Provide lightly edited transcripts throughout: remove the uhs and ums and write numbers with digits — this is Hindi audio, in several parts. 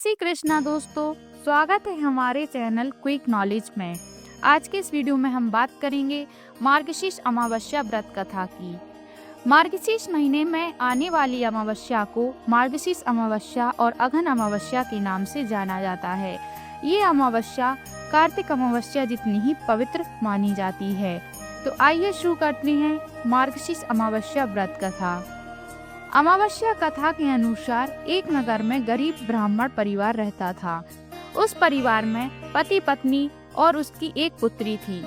श्री कृष्णा दोस्तों, स्वागत है हमारे चैनल क्विक नॉलेज में। आज के इस वीडियो में हम बात करेंगे मार्गशीर्ष अमावस्या व्रत कथा की। मार्गशीर्ष महीने में आने वाली अमावस्या को मार्गशीर्ष अमावस्या और अघन अमावस्या के नाम से जाना जाता है। ये अमावस्या कार्तिक अमावस्या जितनी ही पवित्र मानी जाती है। तो आइए शुरू करते हैं मार्गशीर्ष अमावस्या व्रत कथा। अमावस्या कथा के अनुसार एक नगर में गरीब ब्राह्मण परिवार रहता था। उस परिवार में पति पत्नी और उसकी एक पुत्री थी।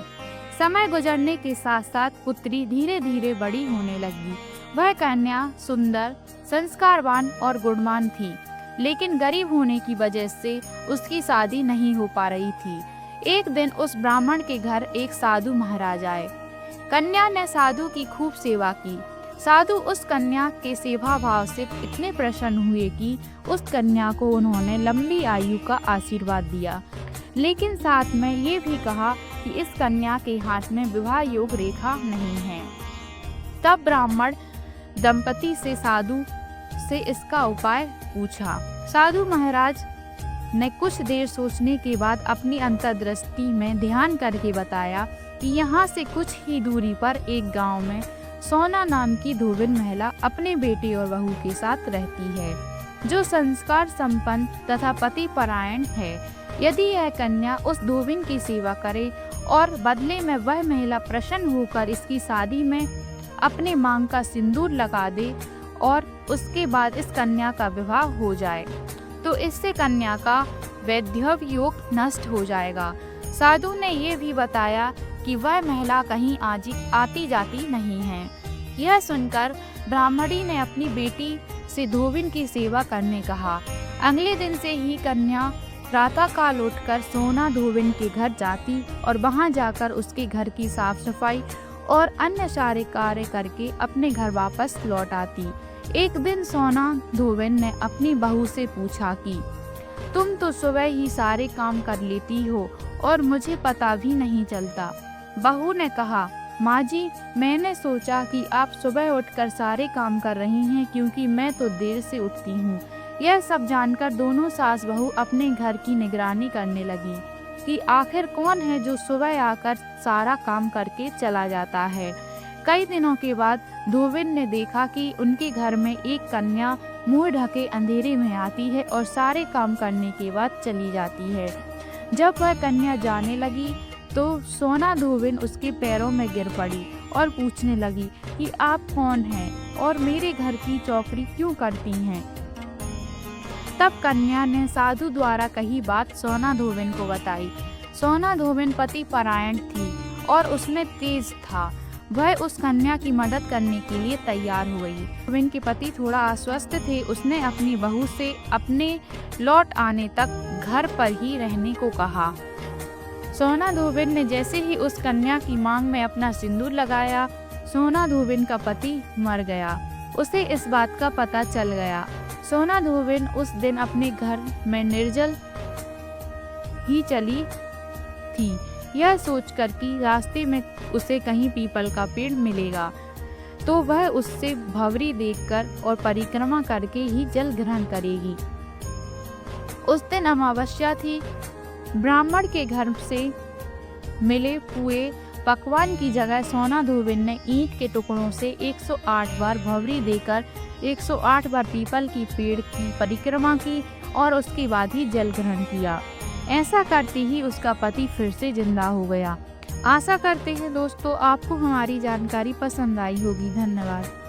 समय गुजरने के साथ साथ पुत्री धीरे धीरे बड़ी होने लगी। वह कन्या सुंदर, संस्कारवान और गुणवान थी, लेकिन गरीब होने की वजह से उसकी शादी नहीं हो पा रही थी। एक दिन उस ब्राह्मण के घर एक साधु महाराज आए। कन्या ने साधु की खूब सेवा की। साधु उस कन्या के सेवा भाव से इतने प्रसन्न हुए कि उस कन्या को उन्होंने लंबी आयु का आशीर्वाद दिया, लेकिन साथ में ये भी कहा कि इस कन्या के हाथ में विवाह योग रेखा नहीं है। तब ब्राह्मण दंपति से साधु से इसका उपाय पूछा। साधु महाराज ने कुछ देर सोचने के बाद अपनी अंतर्दृष्टि में ध्यान करके बताया कि यहाँ से कुछ ही दूरी पर एक गांव में सोना नाम की धोबिन महिला अपने बेटे और बहू के साथ रहती है, जो संस्कार संपन्न तथा पति परायण है। यदि यह कन्या उस धोबिन की सेवा करे और बदले में वह महिला प्रसन्न होकर इसकी शादी में अपने मांग का सिंदूर लगा दे और उसके बाद इस कन्या का विवाह हो जाए, तो इससे कन्या का वैधव्य योग नष्ट हो जाएगा। साधु ने ये भी बताया कि वह महिला कहीं आती जाती नहीं है। यह सुनकर ब्राह्मणी ने अपनी बेटी से धोबिन की सेवा करने कहा। अगले दिन से ही कन्या प्रातःकाल उठकर सोना धोबिन के घर जाती और वहां जाकर उसके घर की साफ सफाई और अन्य सारे कार्य करके अपने घर वापस लौट आती। एक दिन सोना धोबिन ने अपनी बहू से पूछा कि तुम तो सुबह ही सारे काम कर लेती हो और मुझे पता भी नहीं चलता। बहू ने कहा, माँ जी, मैंने सोचा कि आप सुबह उठकर सारे काम कर रही हैं क्योंकि मैं तो देर से उठती हूँ। यह सब जानकर दोनों सास बहू अपने घर की निगरानी करने लगी कि आखिर कौन है जो सुबह आकर सारा काम करके चला जाता है। कई दिनों के बाद धोबिन ने देखा कि उनके घर में एक कन्या मुँह ढके अंधेरे में आती है और सारे काम करने के बाद चली जाती है। जब वह कन्या जाने लगी तो सोना धोबिन उसके पैरों में गिर पड़ी और पूछने लगी कि आप कौन हैं और मेरे घर की चौकड़ी क्यों करती हैं। तब कन्या ने साधु द्वारा कही बात सोना धोबिन को बताई। सोना धोबिन पति परायण थी और उसमें तेज था। वह उस कन्या की मदद करने के लिए तैयार हो गई। धोबिन के पति थोड़ा अस्वस्थ थे। उसने अपनी बहू से अपने लौट आने तक घर पर ही रहने को कहा। सोना धोबिन ने जैसे ही उस कन्या की मांग में अपना सिंदूर लगाया, सोना धोबिन का पति मर गया। उसे इस बात का पता चल गया। सोना धोबिन उस दिन अपने घर में निर्जल ही चली थी, यह सोचकर कि रास्ते में उसे कहीं पीपल का पेड़ मिलेगा तो वह उससे भंवरी देखकर और परिक्रमा करके ही जल ग्रहण करेगी। उस दिन अमावस्या थी। ब्राह्मण के घर से मिले हुए पकवान की जगह सोना धोबिन ने ईंट के टुकड़ों से 108 बार भंवरी देकर 108 बार पीपल की पेड़ की परिक्रमा की और उसके बाद ही जल ग्रहण किया। ऐसा करते ही उसका पति फिर से जिंदा हो गया। आशा करते हैं दोस्तों आपको हमारी जानकारी पसंद आई होगी। धन्यवाद।